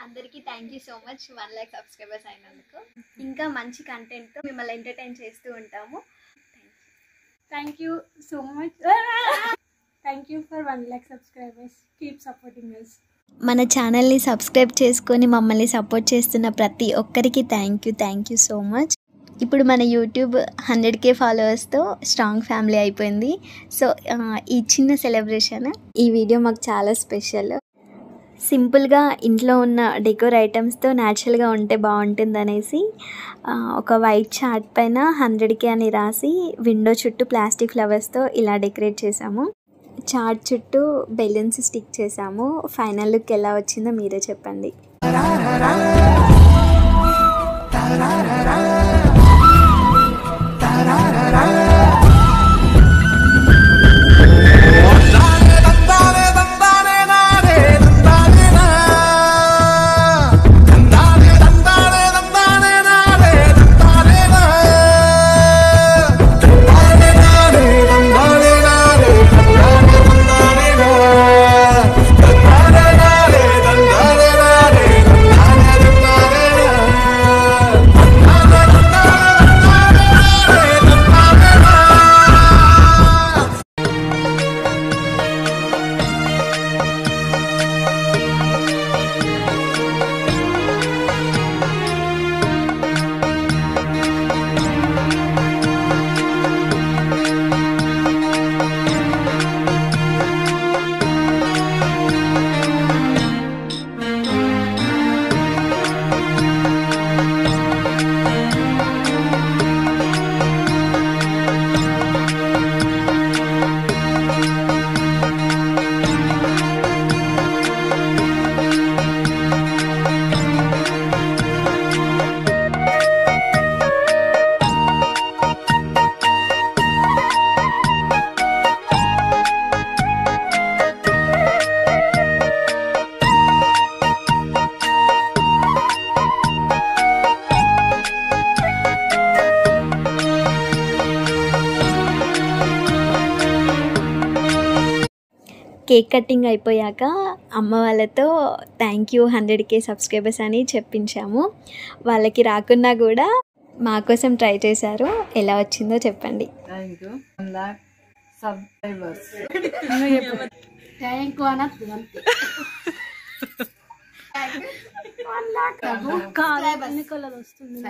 అందరికీ thank you so much 1 lakh subscribers అయినందుకు. ఇంకా మంచి కంటెంట్తో మిమ్మల్ని ఎంటర్టైన్ చేస్తూ ఉంటాము. Thank you so much. Thank you for 1 lakh subscribers. Keep supporting us. మన ఛానల్ని సబ్స్క్రైబ్ చేసుకొని మమ్మల్ని సపోర్ట్ చేస్తున్న ప్రతి ఒక్కరికి థ్యాంక్ యూ సో మచ్. ఇప్పుడు మన యూట్యూబ్ 100K ఫాలోవర్స్తో స్ట్రాంగ్ ఫ్యామిలీ అయిపోయింది. సో ఈ చిన్న సెలబ్రేషన్, ఈ వీడియో మాకు చాలా స్పెషల్. సింపుల్గా ఇంట్లో ఉన్న డెకోర్ ఐటమ్స్తో న్యాచురల్గా ఉంటే బాగుంటుందనేసి ఒక వైట్ చార్ట్ పైన 100K అని రాసి విండో చుట్టూ ప్లాస్టిక్ ఫ్లవర్స్తో ఇలా డెకరేట్ చేసాము. చార్ట్ చుట్టూ బెలూన్స్ స్టిక్ చేసాము. ఫైనల్ లుక్ ఎలా వచ్చిందో మీరే చెప్పండి. కేక్ కటింగ్ అయిపోయాక అమ్మ వాళ్ళతో థ్యాంక్ యూ 100K సబ్స్క్రైబర్స్ అని చెప్పించాము. వాళ్ళకి రాకున్నా కూడా మా కోసం ట్రై చేశారు. ఎలా వచ్చిందో చెప్పండి. Thank you 1 lakh subscribers. Thank you అనద్దు అంతే. 1 lakh ఎన్నికల్లో వస్తుంది.